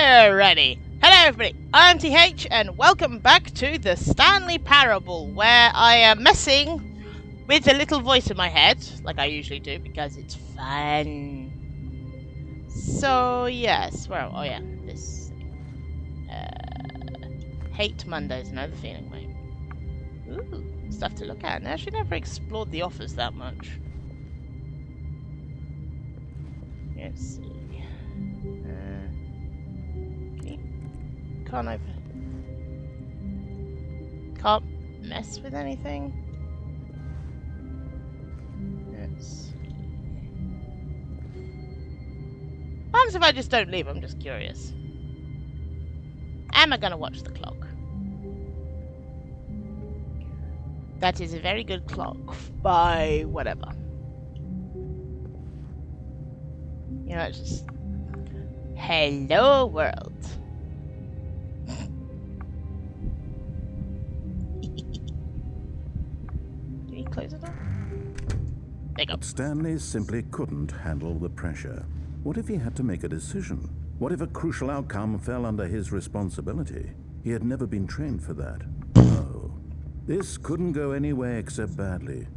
Alrighty. Hello everybody, I'm TH and welcome back to the Stanley Parable, where I am messing with the little voice in my head, like I usually do, because it's fun. So yes, well, oh yeah, this Hate Mondays, know the feeling, mate. Ooh, stuff to look at. I actually never explored the office that much. Let's see. Can't mess with anything. Let's see. What happens if I just don't leave? I'm just curious. Am I gonna watch the clock? That is a very good clock by whatever. You know, it's just hello world. Did he close the door? There you go. But Stanley simply couldn't handle the pressure. What if he had to make a decision? What if a crucial outcome fell under his responsibility? He had never been trained for that. No. This couldn't go anywhere except badly.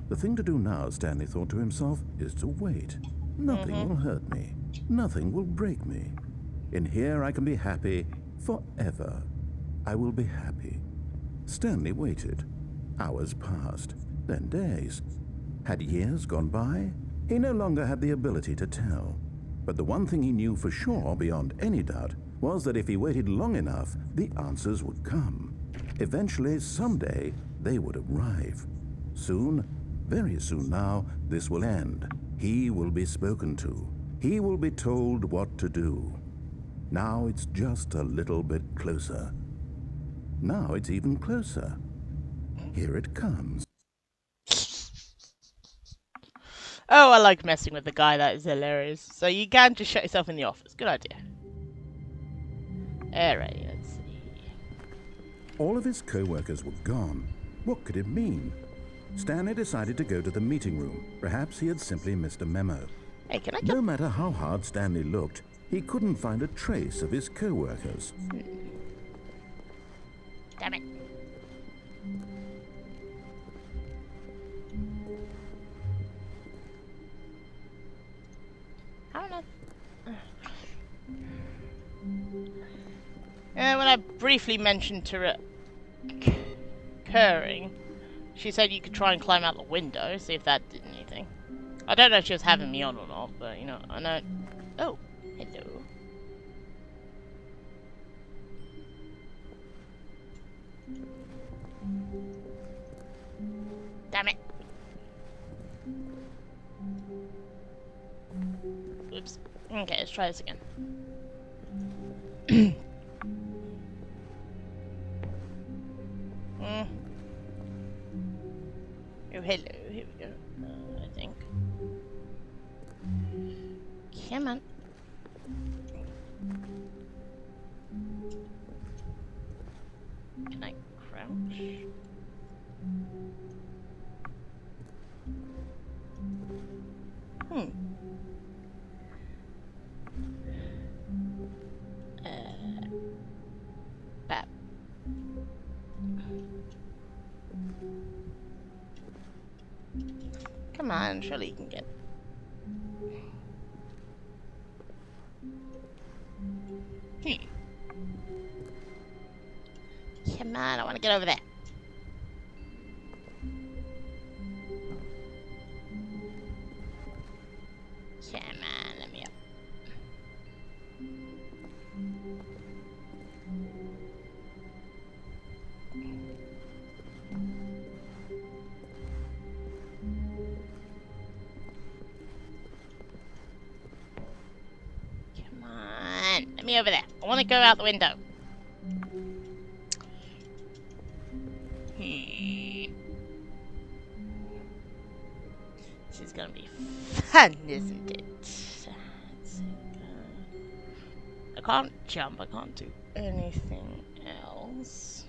The thing to do now, Stanley thought to himself, is to wait. Nothing will hurt me. Nothing will break me. In here I can be happy forever. I will be happy. Stanley waited. Hours passed, then days. Had years gone by? He no longer had the ability to tell. But the one thing he knew for sure, beyond any doubt, was that if he waited long enough, the answers would come. Eventually, someday, they would arrive. Soon, very soon now, this will end. He will be spoken to. He will be told what to do. Now it's just a little bit closer. Now it's even closer. Here it comes. Oh, I like messing with the guy. That is hilarious. So you can just shut yourself in the office. Good idea. Alright, let's see. All of his co-workers were gone. What could it mean? Stanley decided to go to the meeting room. Perhaps he had simply missed a memo. Hey, can I No matter how hard Stanley looked, he couldn't find a trace of his co-workers. Damn it. I don't know. When I briefly mentioned to Curring, she said you could try and climb out the window, see if that did anything. I don't know if she was having me on or not, but you know, I know. Oh, hello. Damn it. Oops. Okay, let's try this again. Oh, hello. Here we go. I think. Come on. Can I crouch? Bap. Come on, surely you can get. Come on, I want to get over there. Come on, let me up. Come on, let me over there. I want to go out the window. This is gonna be fun, isn't it? I can't jump, I can't do anything else.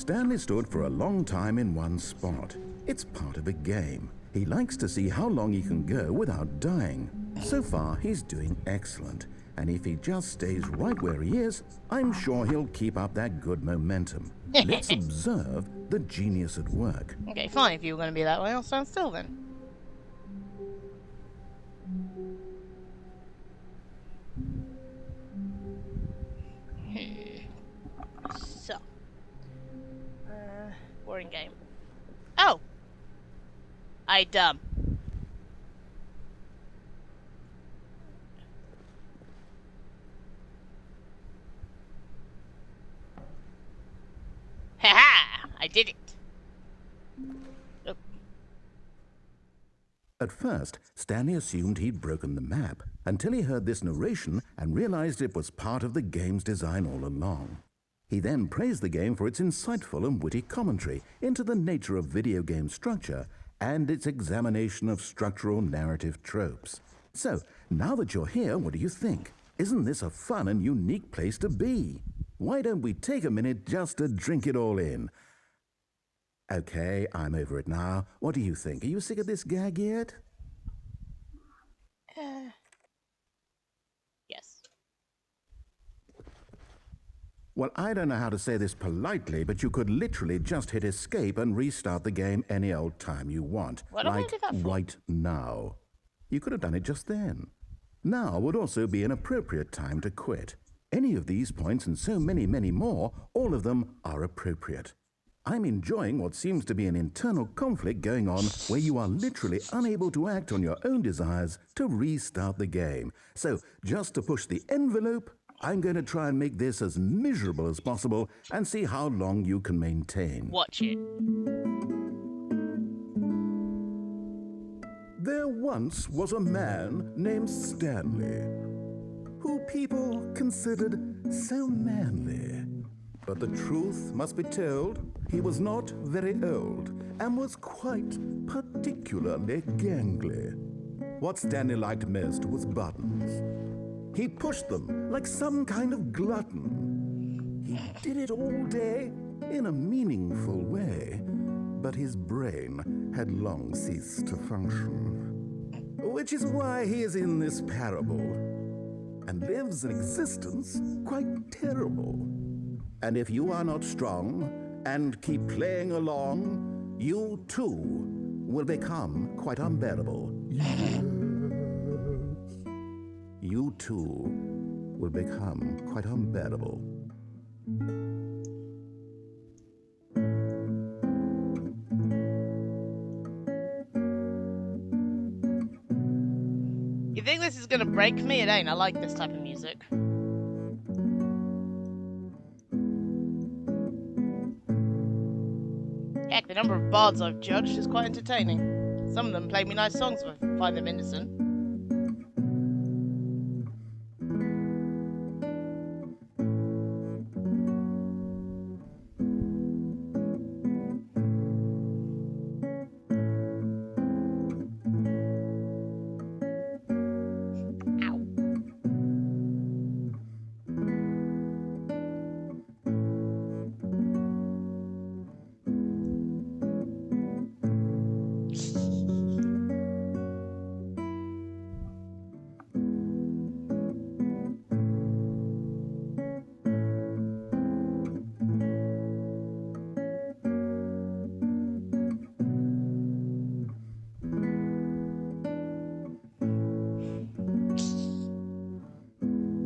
Stanley stood for a long time in one spot. It's part of a game. He likes to see how long he can go without dying. So far, he's doing excellent. And if he just stays right where he is, I'm sure he'll keep up that good momentum. Let's observe the genius at work. Okay, fine. If you were going to be that way, I'll stand still then. So. Boring game. Oh! I dumb. Haha! I did it! Oh. At first, Stanley assumed he'd broken the map until he heard this narration and realized it was part of the game's design all along. He then praised the game for its insightful and witty commentary into the nature of video game structure and its examination of structural narrative tropes. So, now that you're here, what do you think? Isn't this a fun and unique place to be? Why don't we take a minute just to drink it all in? Okay, I'm over it now. What do you think? Are you sick of this gag yet? Yes. Well, I don't know how to say this politely, but you could literally just hit escape and restart the game any old time you want. What am I like do that for? right now. You could have done it just then. Now would also be an appropriate time to quit. Any of these points and so many, many more, all of them are appropriate. I'm enjoying what seems to be an internal conflict going on where you are literally unable to act on your own desires to restart the game. So, just to push the envelope, I'm going to try and make this as miserable as possible and see how long you can maintain. Watch it. There once was a man named Stanley, who people considered so manly. But the truth must be told, he was not very old and was quite particularly gangly. What Stanley liked most was buttons. He pushed them like some kind of glutton. He did it all day in a meaningful way, but his brain had long ceased to function. Which is why he is in this parable and lives an existence quite terrible. And if you are not strong and keep playing along, you too will become quite unbearable. Yes. You too will become quite unbearable. You think this is gonna break me? It ain't. I like this type of music. Heck, the number of bards I've judged is quite entertaining. Some of them play me nice songs if I find them innocent.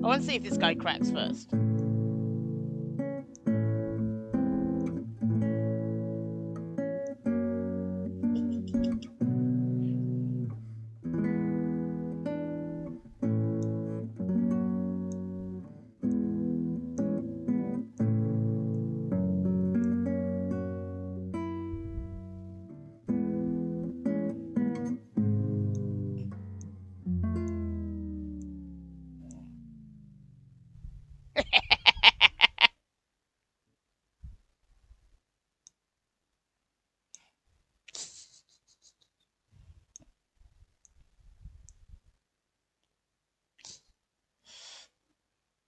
I want to see if this guy cracks first.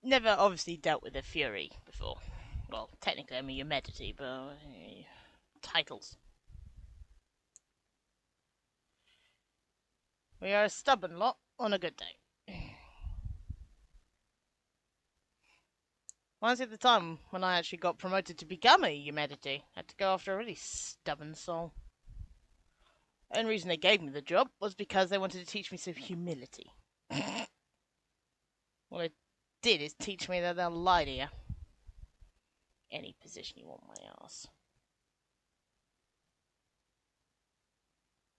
Never obviously dealt with a Fury before. Well, technically I'm a humidity, but titles. We are a stubborn lot on a good day. Once at the time when I actually got promoted to become a humidity, I had to go after a really stubborn soul. The only reason they gave me the job was because they wanted to teach me some humility. What they did is teach me that they'll lie to you. Any position you want, my ass.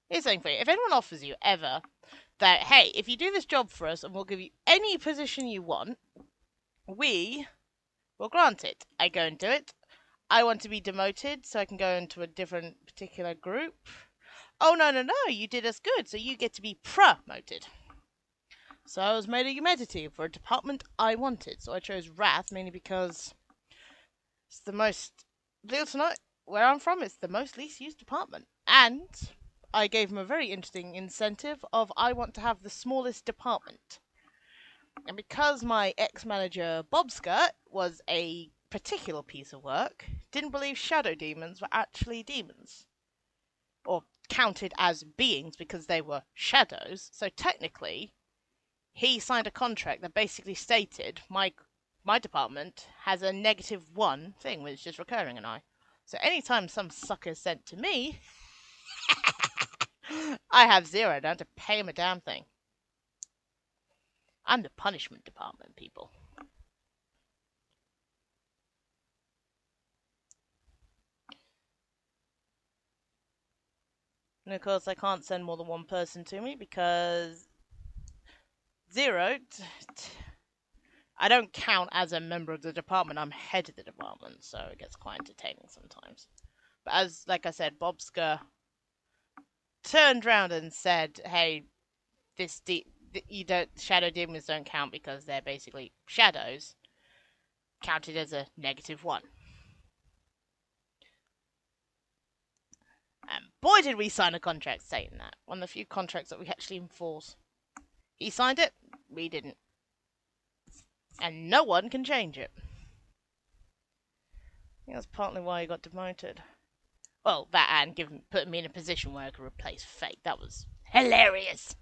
Here's something for you. If anyone offers you ever that, hey, if you do this job for us and we'll give you any position you want, we will grant it. I go and do it. I want to be demoted so I can go into a different particular group. Oh, no, you did us good, so you get to be promoted. So I was made a humidity for a department I wanted. So I chose Wrath mainly because it's the most, believe it or not, where I'm from, it's the most least used department. And I gave him a very interesting incentive of I want to have the smallest department. And because my ex-manager Bobskirt was a particular piece of work, didn't believe shadow demons were actually demons. Or counted as beings because they were shadows. So technically, he signed a contract that basically stated my department has a -1 thing, which is recurring an eye. So anytime some sucker is sent to me, I have 0. I don't have to pay him a damn thing. I'm the punishment department, people. And of course, I can't send more than one person to me because 0, I don't count as a member of the department. I'm head of the department, so it gets quite entertaining sometimes. But as, like I said, Bobska turned round and said, "Hey, shadow demons don't count because they're basically shadows, counted as a -1." And boy, did we sign a contract saying that. One of the few contracts that we actually enforce. He signed it, we didn't. And no one can change it. I think that's partly why he got demoted. Well, that and put me in a position where I could replace Fate. That was hilarious.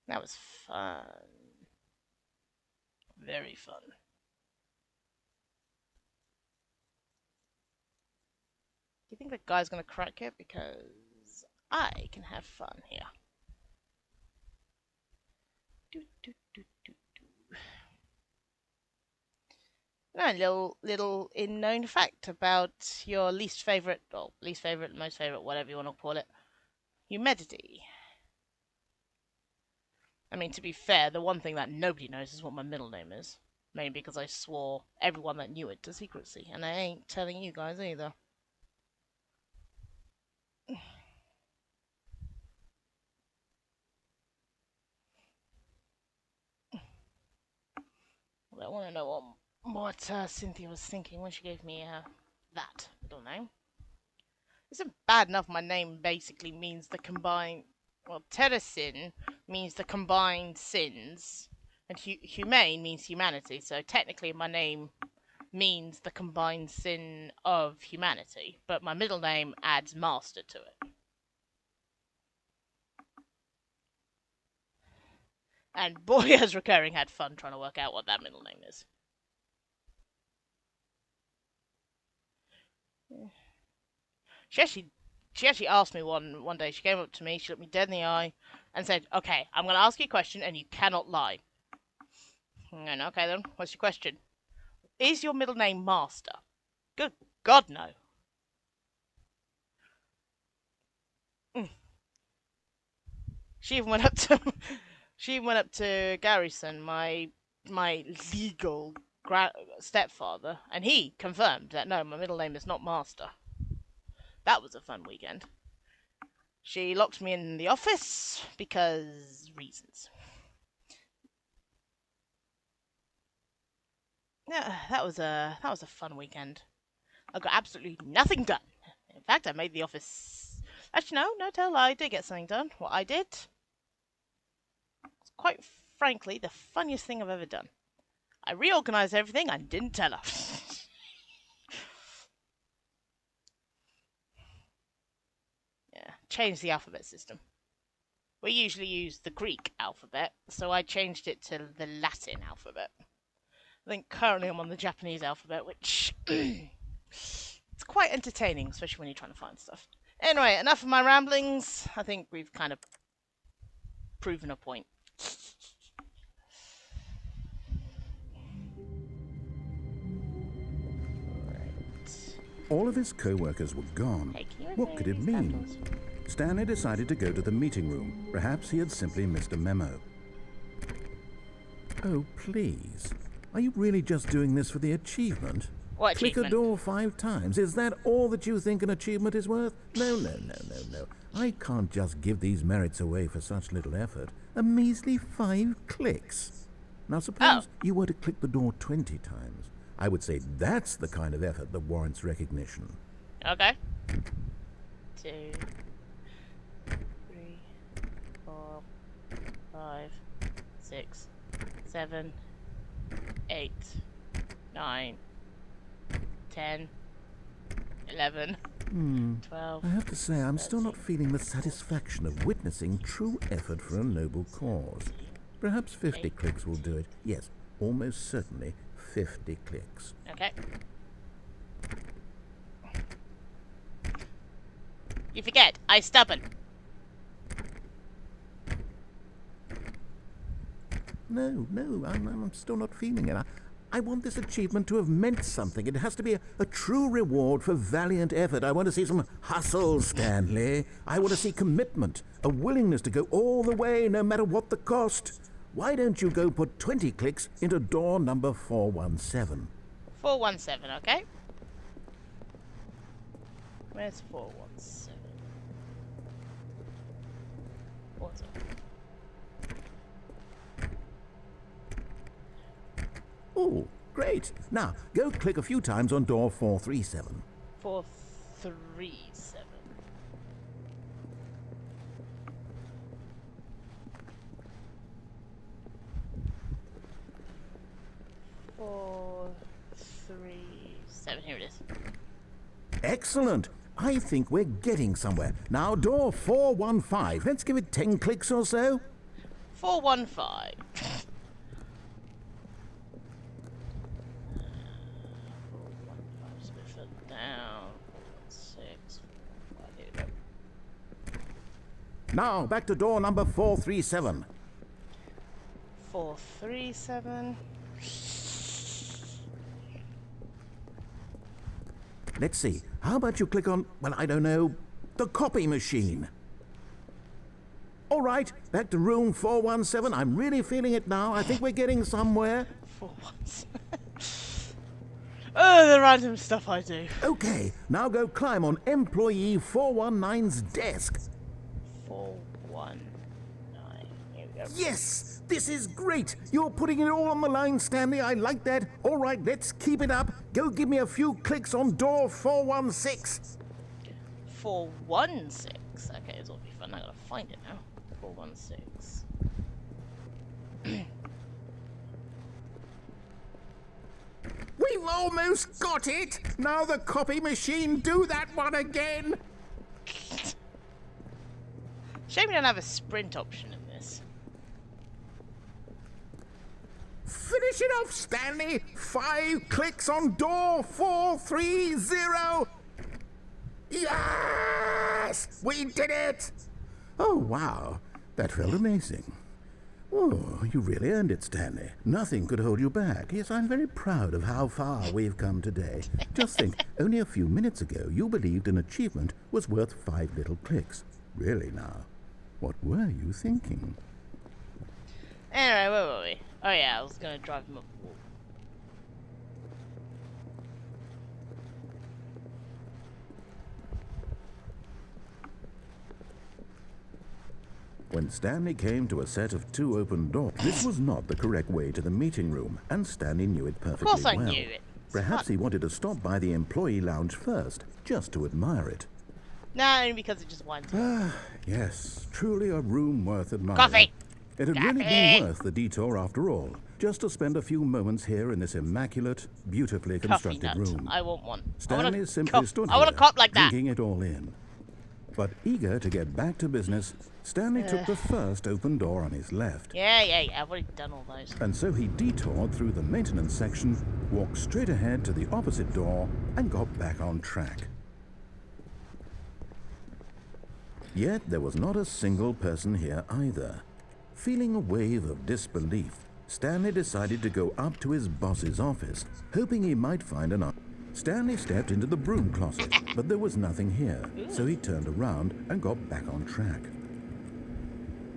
That was fun. Very fun. Do you think that guy's gonna crack it? Because I can have fun here. No, little unknown fact about your least favorite, most favorite, whatever you want to call it, humidity. I mean, to be fair, the one thing that nobody knows is what my middle name is. Mainly because I swore everyone that knew it to secrecy, and I ain't telling you guys either. I want to know what Cynthia was thinking when she gave me that middle name. Isn't bad enough my name basically means the combined... Well, Terracin means the combined sins, and humane means humanity, so technically my name means the combined sin of humanity, but my middle name adds master to it. And boy, has Recurring had fun trying to work out what that middle name is. She actually asked me one day. She came up to me, she looked me dead in the eye, and said, "Okay, I'm going to ask you a question, and you cannot lie." And okay then, what's your question? Is your middle name Master? Good God, no. She even went up to Garrison, my legal stepfather, and he confirmed that no, my middle name is not Master. That was a fun weekend. She locked me in the office because reasons. Yeah, that was a fun weekend. I got absolutely nothing done. In fact, I made the office. Actually, no, tell a lie. I did get something done. What I did was quite frankly, the funniest thing I've ever done. I reorganized everything and didn't tell her. Yeah, changed the alphabet system. We usually use the Greek alphabet, so I changed it to the Latin alphabet. I think currently I'm on the Japanese alphabet, which it's quite entertaining, especially when you're trying to find stuff. Anyway, enough of my ramblings. I think we've kind of proven a point. All of his co-workers were gone. Hey, can you What could it mean? candles? Stanley decided to go to the meeting room. Perhaps he had simply missed a memo. Oh, please. Are you really just doing this for the achievement? What Click achievement? a door 5 times. Is that all that you think an achievement is worth? No. I can't just give these merits away for such little effort. A measly 5 clicks. Now suppose you were to click the door 20 times. I would say that's the kind of effort that warrants recognition. Okay. 2, 3, 4, 5, 6, 7, 8, 9, 10, 11, 12. I have to say, I'm still not feeling the satisfaction of witnessing true effort for a noble cause. Perhaps 50 clicks will do it. Yes, almost certainly 50 clicks. Okay. You forget, I stubborn. No, I'm still not feeling it. I want this achievement to have meant something. It has to be a true reward for valiant effort. I want to see some hustle, Stanley. I want to see commitment, a willingness to go all the way, no matter what the cost. Why don't you go put 20 clicks into door number 417? 417, okay? Where's 417? What's up? Oh, great. Now, go click a few times on door 437. 437. Four, 3, 7. Here it is. Excellent. I think we're getting somewhere. Now, door 415. Let's give it 10 clicks or so. 415. 415 is a bit further down. 416. Here we go. Now, back to door number 437. 437. Let's see. How about you click on, well, I don't know, the copy machine? All right, back to room 417. I'm really feeling it now. I think we're getting somewhere. 417. Oh, the random stuff I do. Okay, now go climb on employee 419's desk. 419. Here we go. Yes! This is great! You're putting it all on the line, Stanley. I like that. All right, let's keep it up. Go give me a few clicks on door 416. 416. Okay, this will be fun. I gotta find it now. 416. We've almost got it! Now the copy machine, do that one again! Shame we don't have a sprint option in this. Finish it off, Stanley! 5 clicks on door 430! Yes! We did it! Oh, wow. That felt amazing. Oh, you really earned it, Stanley. Nothing could hold you back. Yes, I'm very proud of how far we've come today. Just think, only a few minutes ago, you believed an achievement was worth 5 little clicks. Really now, what were you thinking? Anyway, where were we? Oh yeah, I was gonna drive him up the wall. When Stanley came to a set of 2 open doors, this was not the correct way to the meeting room, and Stanley knew it perfectly well. Of course I knew it. Perhaps he wanted to stop by the employee lounge first, just to admire it. Nah, only because it just winds up. Ah, yes, truly a room worth admiring. Coffee! It had really been worth the detour after all, just to spend a few moments here in this immaculate, beautifully Coffee constructed nut. room. I want one. Stanley simply stood I want a here, cup like that. drinking it all in. But eager to get back to business, Stanley took the first open door on his left. Yeah. I've already done all those. And so he detoured through the maintenance section, walked straight ahead to the opposite door, and got back on track. Yet there was not a single person here either. Feeling a wave of disbelief, Stanley decided to go up to his boss's office, hoping he might find an answer. Stanley stepped into the broom closet, but there was nothing here, so he turned around and got back on track.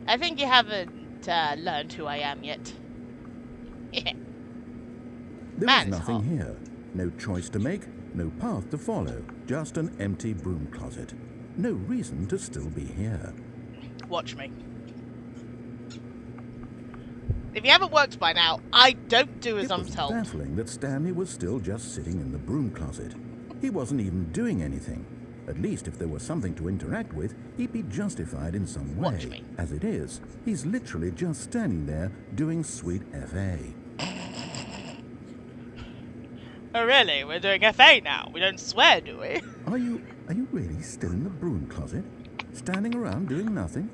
I think you haven't learned who I am yet. There was nothing here. No choice to make, no path to follow, just an empty broom closet. No reason to still be here. Watch me. If you haven't worked by now, I don't do as I'm told. It was baffling that Stanley was still just sitting in the broom closet. He wasn't even doing anything. At least if there was something to interact with, he'd be justified in some way. Watch me. As it is, he's literally just standing there doing sweet FA. Oh really? We're doing FA now? We don't swear, do we? Are you really still in the broom closet? Standing around doing nothing?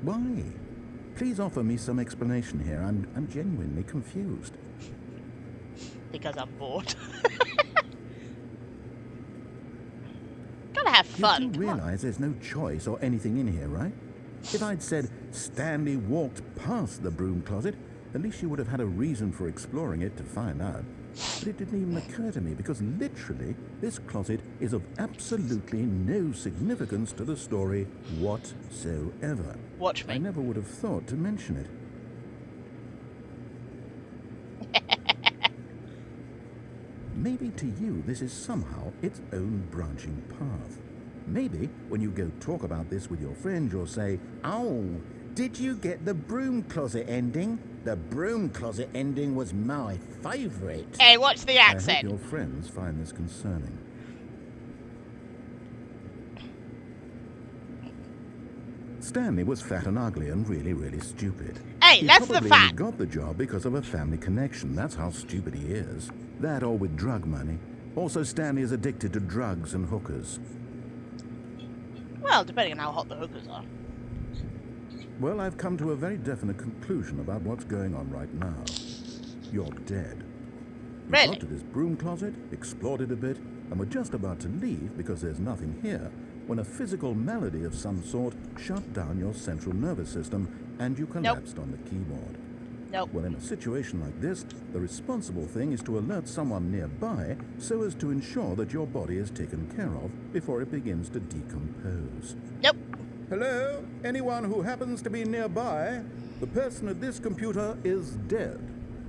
Why? Please offer me some explanation here. I'm genuinely confused. Because I'm bored. Gotta have fun. You do realize there's no choice or anything in here, right? If I'd said Stanley walked past the broom closet, at least you would have had a reason for exploring it to find out. But it didn't even occur to me because literally this closet is of absolutely no significance to the story whatsoever. Watch me. I never would have thought to mention it. Maybe to you this is somehow its own branching path. Maybe when you go talk about this with your friends you'll say, "Oh, did you get the broom closet ending? The broom closet ending was my favourite." Hey, watch the accent. I hope your friends find this concerning. Stanley was fat and ugly and really, really stupid. Hey, that's the He probably fact. only got the job because of a family connection. That's how stupid he is. That or with drug money. Also, Stanley is addicted to drugs and hookers. Well, depending on how hot the hookers are. Well, I've come to a very definite conclusion about what's going on right now. You're dead. You Really? got to this broom closet, explored it a bit, and were just about to leave because there's nothing here, when a physical malady of some sort shut down your central nervous system and you collapsed on the keyboard. Nope. Well, in a situation like this, the responsible thing is to alert someone nearby so as to ensure that your body is taken care of before it begins to decompose. Nope. Hello? Anyone who happens to be nearby? The person at this computer is dead.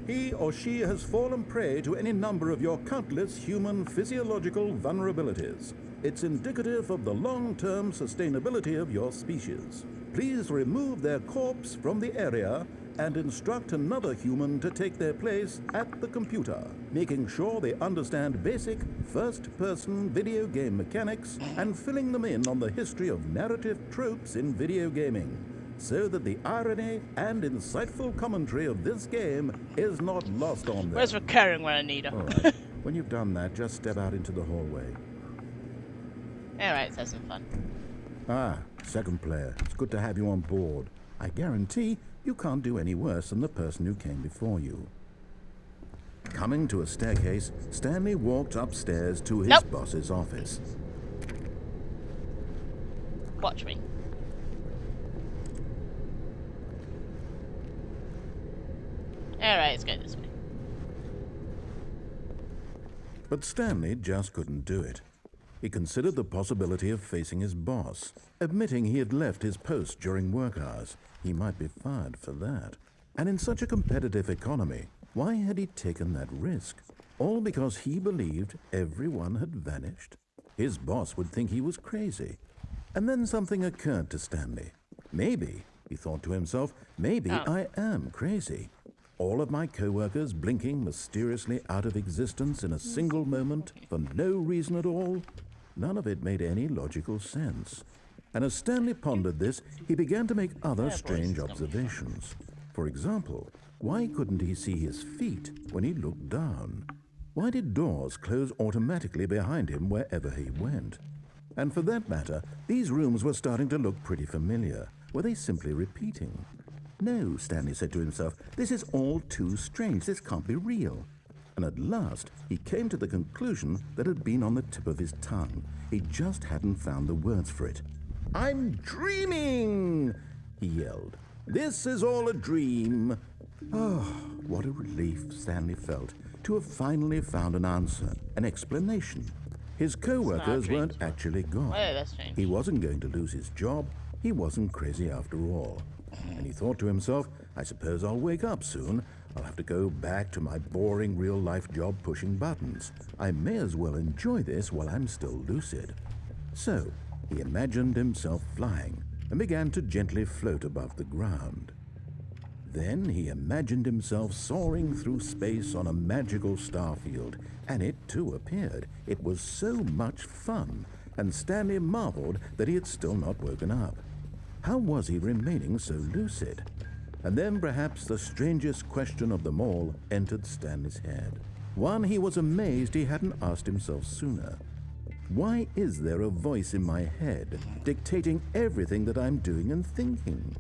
He or she has fallen prey to any number of your countless human physiological vulnerabilities. It's indicative of the long-term sustainability of your species. Please remove their corpse from the area and instruct another human to take their place at the computer, making sure they understand basic first-person video game mechanics and filling them in on the history of narrative tropes in video gaming, so that the irony and insightful commentary of this game is not lost on them. Where's recurring where I need her? All right. When you've done that, just step out into the hallway. Alright, let's have some fun. Ah, second player. It's good to have you on board. I guarantee you can't do any worse than the person who came before you. Coming to a staircase, Stanley walked upstairs to his boss's office. Watch me. Alright, let's go this way. But Stanley just couldn't do it. He considered the possibility of facing his boss, admitting he had left his post during work hours. He might be fired for that. And in such a competitive economy, why had he taken that risk? All because he believed everyone had vanished? His boss would think he was crazy. And then something occurred to Stanley. Maybe, he thought to himself, maybe I am crazy. All of my co-workers blinking mysteriously out of existence in a single moment for no reason at all? None of it made any logical sense. And as Stanley pondered this, he began to make other strange observations. For example, why couldn't he see his feet when he looked down? Why did doors close automatically behind him wherever he went? And for that matter, these rooms were starting to look pretty familiar. Were they simply repeating? No, Stanley said to himself, this is all too strange. This can't be real. And at last, he came to the conclusion that had been on the tip of his tongue. He just hadn't found the words for it. I'm dreaming, he yelled. This is all a dream. Oh, what a relief Stanley felt to have finally found an answer, an explanation. His co-workers weren't actually gone. Oh, that's strange. He wasn't going to lose his job. He wasn't crazy after all. And he thought to himself, I suppose I'll wake up soon. I'll have to go back to my boring real-life job pushing buttons. I may as well enjoy this while I'm still lucid. So, he imagined himself flying and began to gently float above the ground. Then he imagined himself soaring through space on a magical starfield, and it too appeared. It was so much fun, and Stanley marveled that he had still not woken up. How was he remaining so lucid? And then perhaps the strangest question of them all entered Stanley's head. One he was amazed he hadn't asked himself sooner. Why is there a voice in my head dictating everything that I'm doing and thinking?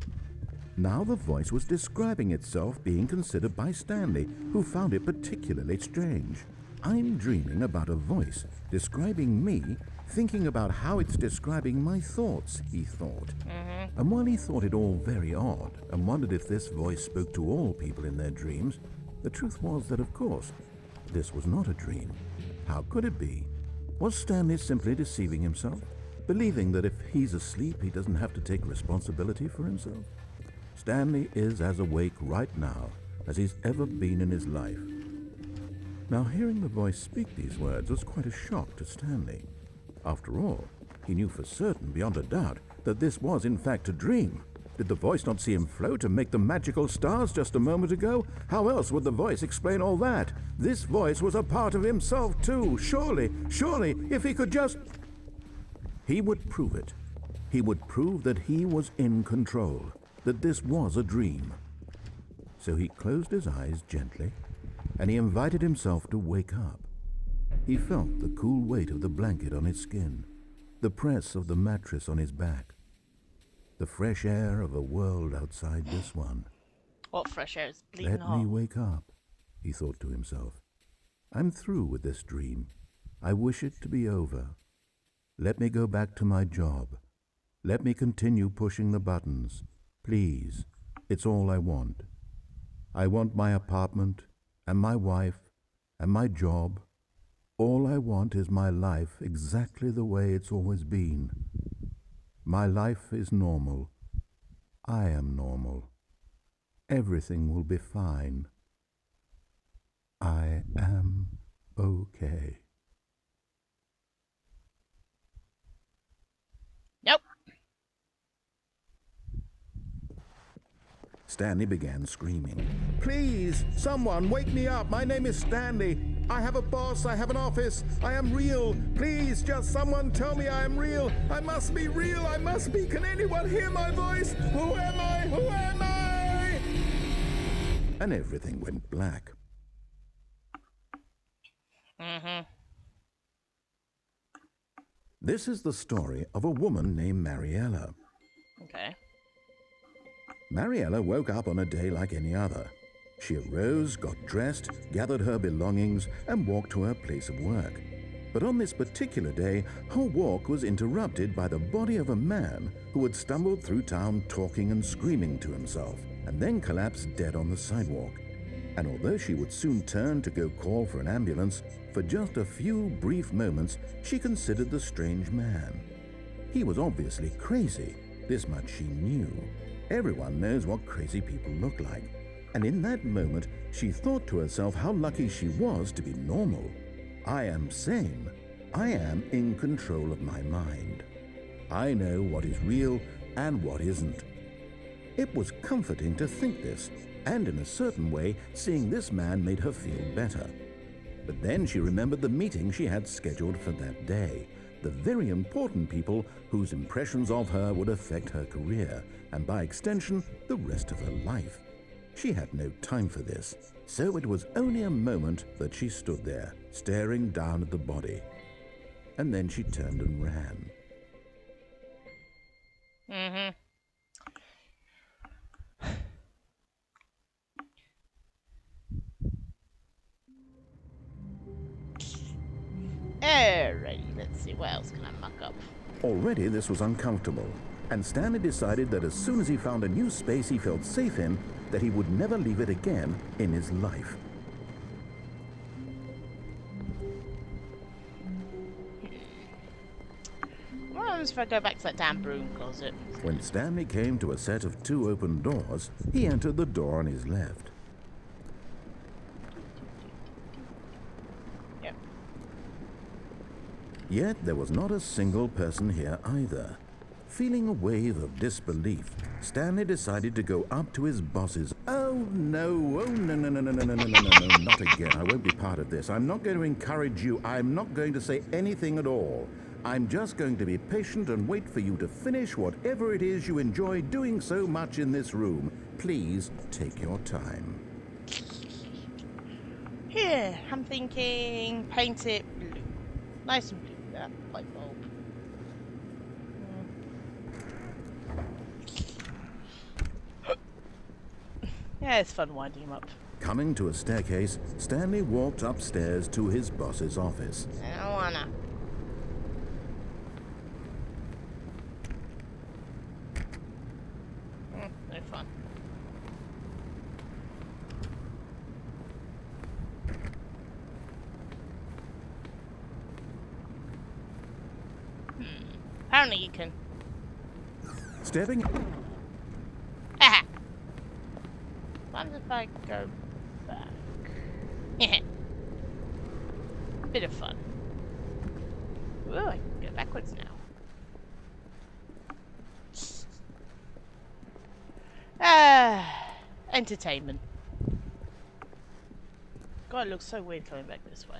Now the voice was describing itself being considered by Stanley, who found it particularly strange. I'm dreaming about a voice describing me, thinking about how it's describing my thoughts, he thought. And while he thought it all very odd and wondered if this voice spoke to all people in their dreams, the truth was that, of course, this was not a dream. How could it be? Was Stanley simply deceiving himself, believing that if he's asleep, he doesn't have to take responsibility for himself? Stanley is as awake right now as he's ever been in his life. Now, hearing the voice speak these words was quite a shock to Stanley. After all, he knew for certain, beyond a doubt, that this was in fact a dream. Did the voice not see him float and make the magical stars just a moment ago? How else would the voice explain all that? This voice was a part of himself too. Surely, if he could just... He would prove it. He would prove that he was in control, that this was a dream. So he closed his eyes gently, and he invited himself to wake up. He felt the cool weight of the blanket on his skin, the press of the mattress on his back, the fresh air of a world outside this one. What fresh air is bleeding Let hot. me wake up, he thought to himself. I'm through with this dream. I wish it to be over. Let me go back to my job. Let me continue pushing the buttons. Please, it's all I want. I want my apartment and my wife and my job. All I want is my life exactly the way it's always been. My life is normal. I am normal. Everything will be fine. I am okay. Nope. Stanley began screaming. Please, someone, wake me up. My name is Stanley. I have a boss. I have an office. I am real. Please, just someone tell me I am real. I must be real. I must be. Can anyone hear my voice? Who am I? Who am I? And everything went black. This is the story of a woman named Mariella. Okay. Mariella woke up on a day like any other. She arose, got dressed, gathered her belongings, and walked to her place of work. But on this particular day, her walk was interrupted by the body of a man who had stumbled through town talking and screaming to himself, and then collapsed dead on the sidewalk. And although she would soon turn to go call for an ambulance, for just a few brief moments she considered the strange man. He was obviously crazy, this much she knew. Everyone knows what crazy people look like. And in that moment, she thought to herself how lucky she was to be normal. I am sane. I am in control of my mind. I know what is real and what isn't. It was comforting to think this, and in a certain way, seeing this man made her feel better. But then she remembered the meeting she had scheduled for that day, the very important people whose impressions of her would affect her career, and by extension, the rest of her life. She had no time for this, so it was only a moment that she stood there, staring down at the body. And then she turned and ran. Alrighty, let's see, what else can I muck up? Already this was uncomfortable, and Stanley decided that as soon as he found a new space he felt safe in, that he would never leave it again in his life. What happens if I go back to that damn broom closet? When Stanley came to a set of 2 open doors, he entered the door on his left. Yep. Yet there was not a single person here either. Feeling a wave of disbelief, Stanley decided to go up to his boss's. Oh no, no, not again. I won't be part of this. I'm not going to encourage you. I'm not going to say anything at all. I'm just going to be patient and wait for you to finish whatever it is you enjoy doing so much in this room. Please take your time. Here, I'm thinking paint it blue. Nice and blue, that light bulb. Yeah, it's fun winding him up. Coming to a staircase, Stanley walked upstairs to his boss's office. I don't wanna. No fun. Apparently you can. Stepping. Haha. What if I go back? Bit of fun. Ooh, I can go backwards now. Entertainment. God, it looks so weird coming back this way.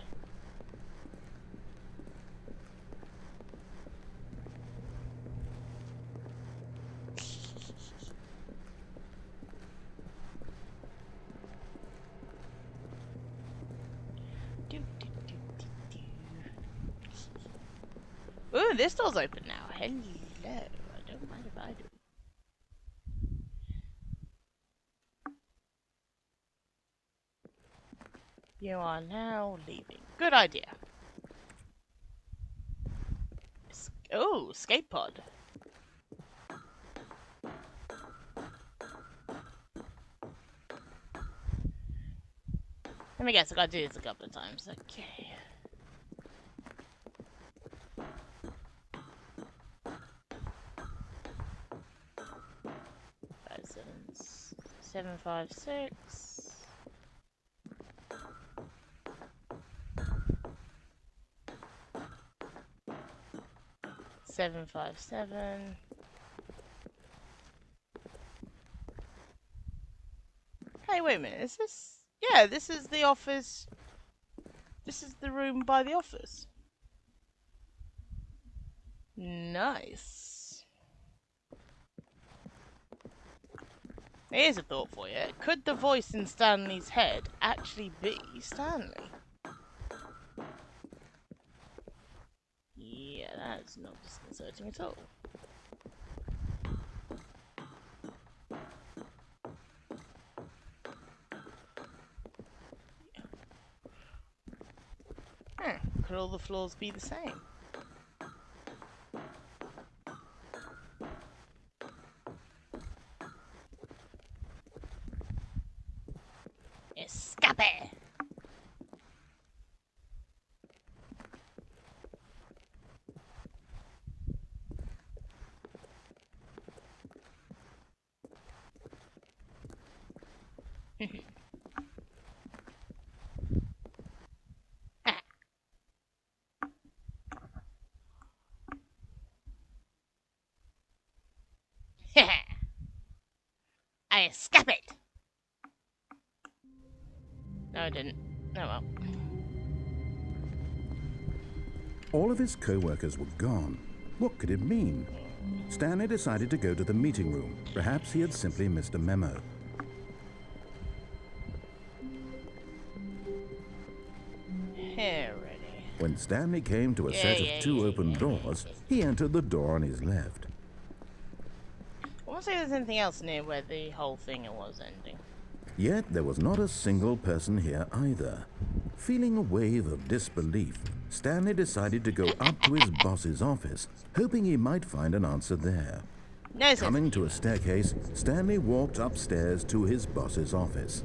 Ooh, this door's open now. Hello. I don't mind if I do. You are now leaving. Good idea. Oh, skate pod. Let me guess, I gotta do this a couple of times. Okay. Seven, 5, 6. Seven, 5, 7. Hey, wait a minute. Is this? Yeah, this is the office. This is the room by the office. Nice. Here's a thought for you. Could the voice in Stanley's head actually be Stanley? Yeah, that's not disconcerting at all. Could all the floors be the same? Escape! I escape it! No, I didn't. Oh well. All of his co-workers were gone. What could it mean? Stanley decided to go to the meeting room. Perhaps he had simply missed a memo. when Stanley came to a set of two open doors, he entered the door on his left. I want to see if there's anything else near where the whole thing was ending. Yet there was not a single person here either. Feeling a wave of disbelief, Stanley decided to go up to his boss's office, hoping he might find an answer there. No, Coming to a staircase, Stanley walked upstairs to his boss's office.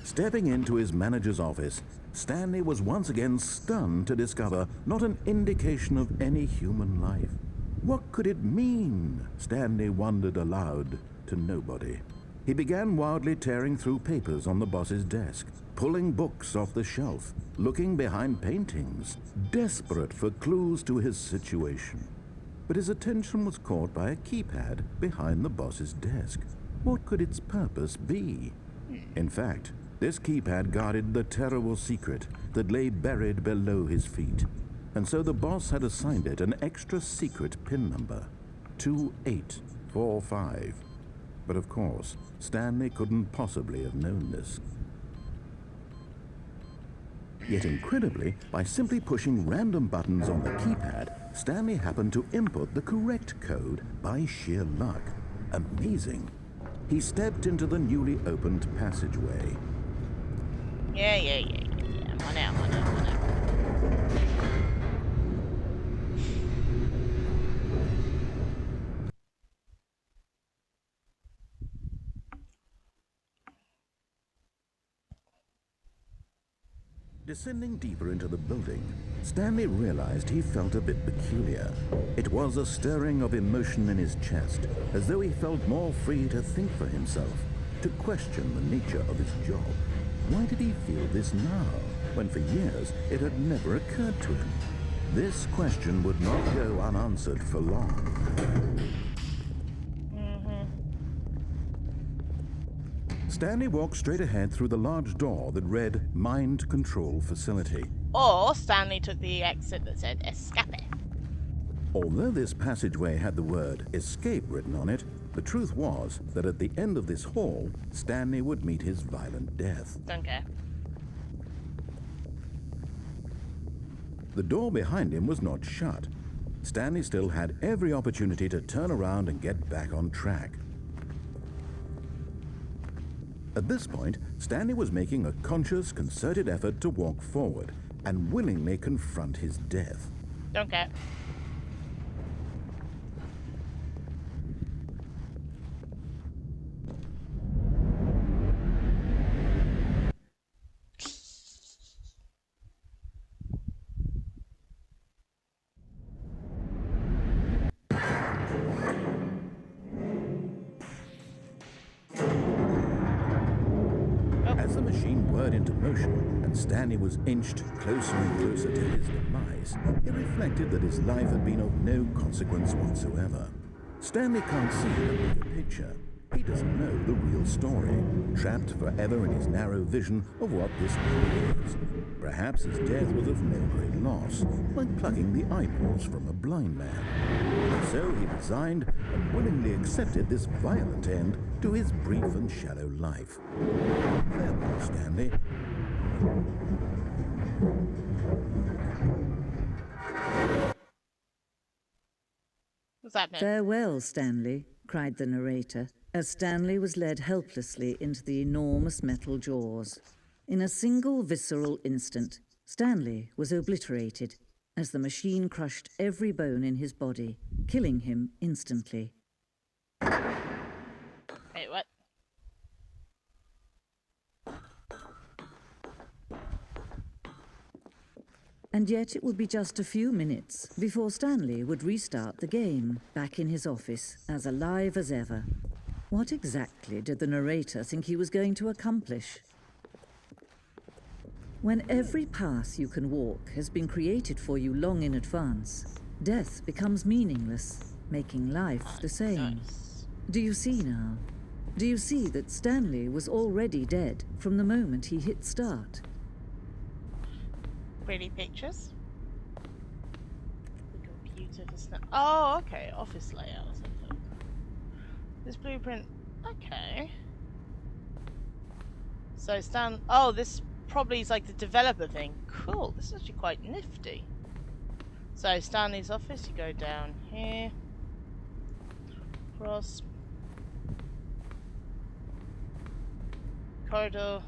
Stepping into his manager's office, Stanley was once again stunned to discover not an indication of any human life. What could it mean? Stanley wondered aloud to nobody. He began wildly tearing through papers on the boss's desk, pulling books off the shelf, looking behind paintings, desperate for clues to his situation. But his attention was caught by a keypad behind the boss's desk. What could its purpose be? In fact, this keypad guarded the terrible secret that lay buried below his feet. And so the boss had assigned it an extra secret PIN number, 2845. But of course, Stanley couldn't possibly have known this. Yet incredibly, by simply pushing random buttons on the keypad, Stanley happened to input the correct code by sheer luck. Amazing. He stepped into the newly opened passageway. Yeah. One out. Descending deeper into the building, Stanley realized he felt a bit peculiar. It was a stirring of emotion in his chest, as though he felt more free to think for himself, to question the nature of his job. Why did he feel this now, when for years it had never occurred to him? This question would not go unanswered for long. Stanley walked straight ahead through the large door that read Mind Control Facility. Or Stanley took the exit that said Escape. Although this passageway had the word escape written on it, the truth was that at the end of this hall, Stanley would meet his violent death. Don't care. The door behind him was not shut. Stanley still had every opportunity to turn around and get back on track. At this point, Stanley was making a conscious, concerted effort to walk forward and willingly confront his death. Don't care. As the machine whirred into motion and Stanley was inched closer and closer to his demise, he reflected that his life had been of no consequence whatsoever. Stanley can't see the bigger picture. He doesn't know the real story, trapped forever in his narrow vision of what this world is. Perhaps his death was of no great loss, like plucking the eyeballs from a blind man. So he resigned and willingly accepted this violent end to his brief and shallow life. Farewell, Stanley. What's happening? "Farewell, Stanley," cried the narrator, as Stanley was led helplessly into the enormous metal jaws. In a single visceral instant, Stanley was obliterated as the machine crushed every bone in his body, killing him instantly. Wait, what? And yet it would be just a few minutes before Stanley would restart the game, back in his office, as alive as ever. What exactly did the narrator think he was going to accomplish? When every path you can walk has been created for you long in advance, death becomes meaningless, making life the same. Nice. Do you see now? Do you see that Stanley was already dead from the moment he hit start? Pretty pictures. The computer to snap. Oh, okay. Office layout. This blueprint. Okay. So oh, this probably is like the developer thing. Cool, this is actually quite nifty. So Stanley's office, you go down here. Cross. Corridor.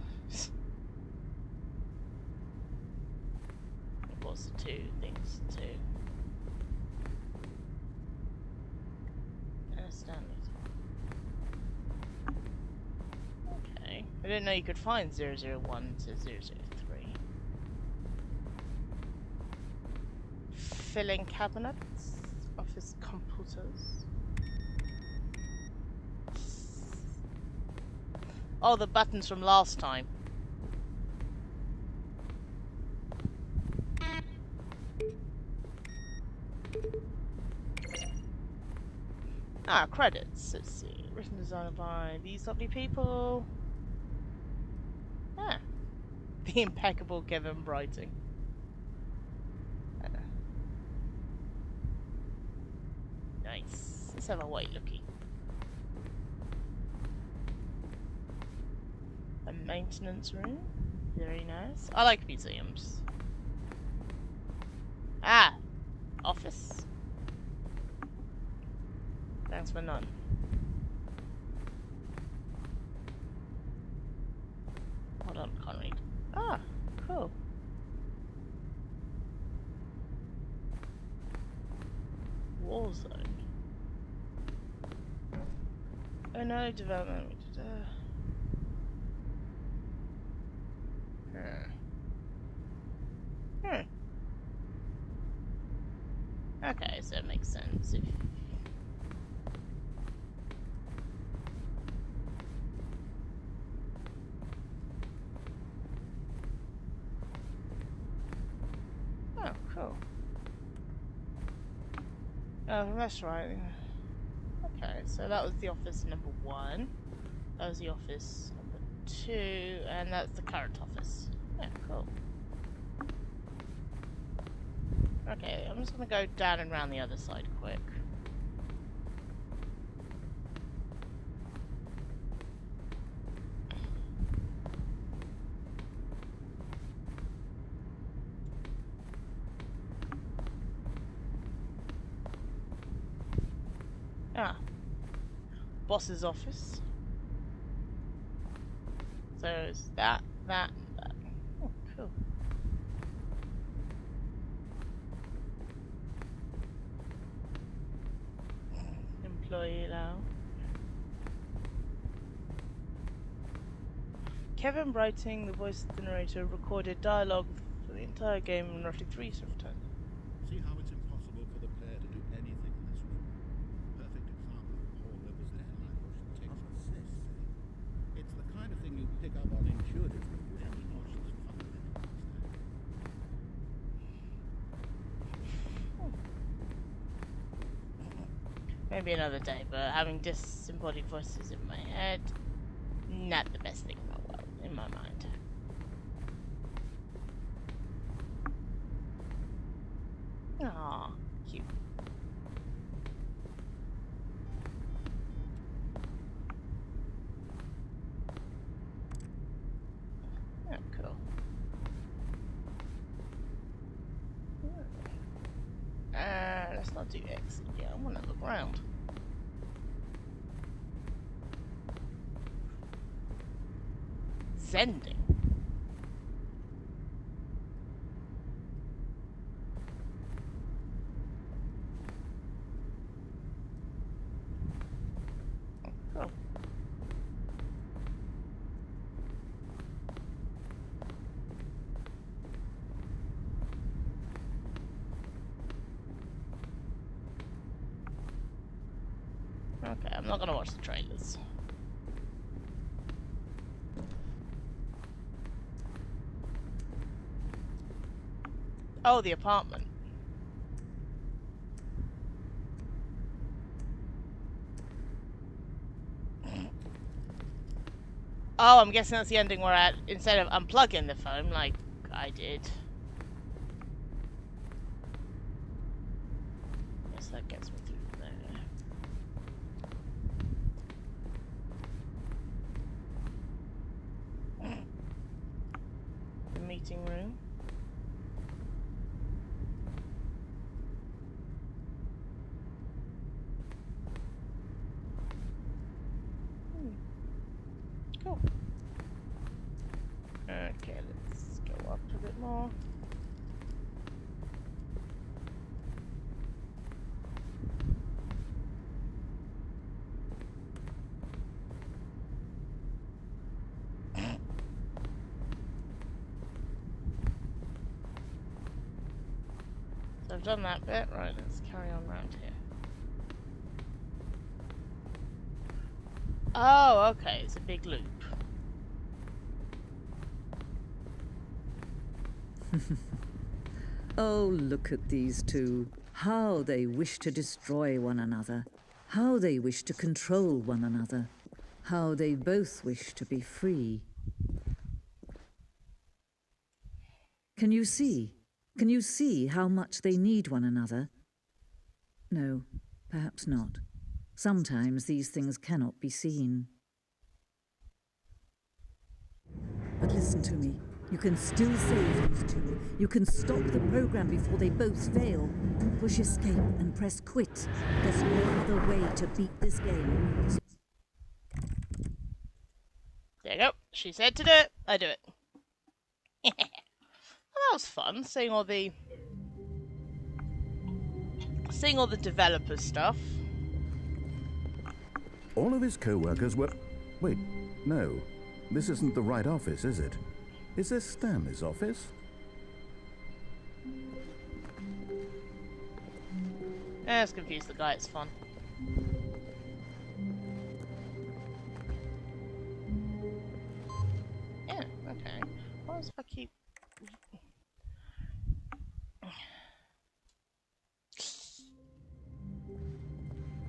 What's the two things to do? Stanley's. Okay. I didn't know you could find 001 to 003. Filling cabinets. Office computers. Oh, the buttons from last time. Ah, credits. Let's see. Written design by these lovely people. Ah. The impeccable Kevin writing. Nice. Let's have a white looky. A maintenance room. Very nice. I like museums. Ah! Office. Thanks for none. Hold on, can't read. Ah, cool. Warzone. Oh no, development. Okay, so it makes sense if... Oh, cool. Oh, that's right. Okay, so that was the office number 1. That was the office number 2, and that's the current office. Yeah, cool. Okay, I'm just gonna go down and round the other side quick. Ah. Boss's office. So it's that, and that. Oh, cool. Employee now. Kevin writing the voice of the narrator recorded dialogue for the entire game in roughly 3 times. See how it's impossible for the player to do anything in this room. Perfect example of poor levels of technical. It's the kind of thing you pick up on intuitively. You have to know some fundamentals. Maybe another day, but having disembodied voices in my head, not the best thing in the world, in my mind. Aww, cute. Oh, cool. Let's not do X. Yeah, I want to look around. Sending. Cool. Okay, I'm not gonna watch the trailers. Oh, the apartment. Oh, I'm guessing that's the ending we're at, instead of unplugging the phone like I did. Guess that gets me through there. meeting room. Cool. Okay, let's go up a bit more. So I've done that bit. Right, let's carry on round here. Oh, okay, it's a big loop. Oh, look at these two. How they wish to destroy one another. How they wish to control one another. How they both wish to be free. Can you see? Can you see how much they need one another? No, perhaps not. Sometimes these things cannot be seen. But listen to me. You can still save these two. You can stop the program before they both fail. Push escape and press quit. There's no other way to beat this game. There you go. She said to do it. I do it. Well, that was fun, seeing all the developer stuff. All of his co-workers were... Wait, no. This isn't the right office, is it? Is this Stanley's office? Let's confuse the guy, it's fun. Yeah, okay. What if I keep...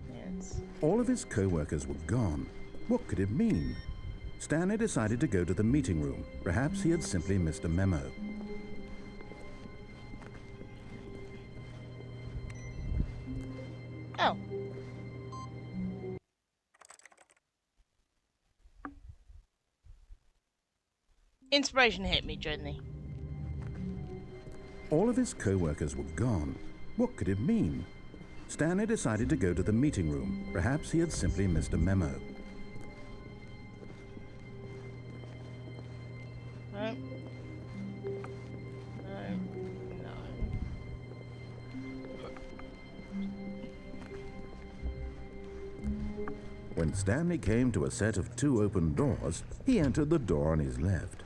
Yes. All of his co-workers were gone. What could it mean? Stanley decided to go to the meeting room. Perhaps he had simply missed a memo. Oh. Inspiration hit me, Journey. All of his co-workers were gone. What could it mean? Stanley decided to go to the meeting room. Perhaps he had simply missed a memo. No. No. No. When Stanley came to a set of 2 open doors, he entered the door on his left.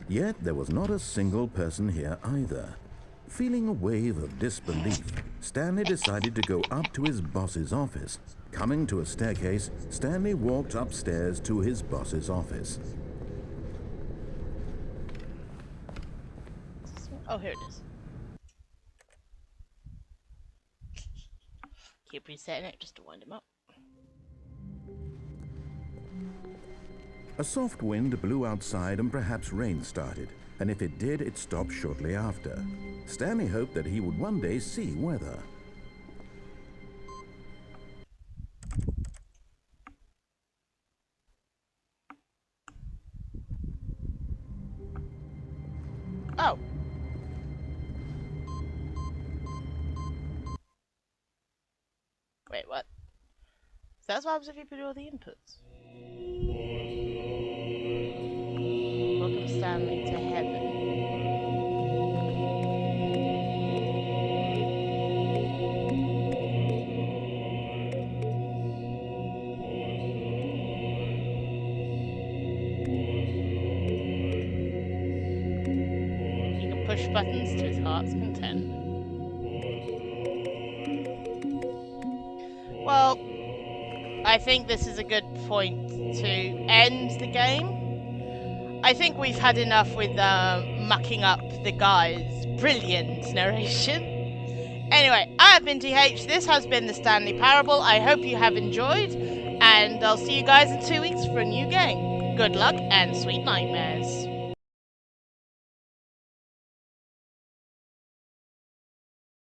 Yet there was not a single person here either. Feeling a wave of disbelief, Stanley decided to go up to his boss's office. Coming to a staircase, Stanley walked upstairs to his boss's office. Oh, here it is. Keep resetting it just to wind him up. A soft wind blew outside and perhaps rain started, and if it did, it stopped shortly after. Stanley hoped that he would one day see weather. Oh. Wait, what? So that's what happens if you put all the inputs. Welcome Stanley to heaven. He can push buttons to his heart's content. Well, I think this is a good point to end the game. I think we've had enough with mucking up the guy's brilliant narration. Anyway, I have been TH. This has been the Stanley Parable. I hope you have enjoyed, and I'll see you guys in 2 weeks for a new game. Good luck and sweet nightmares.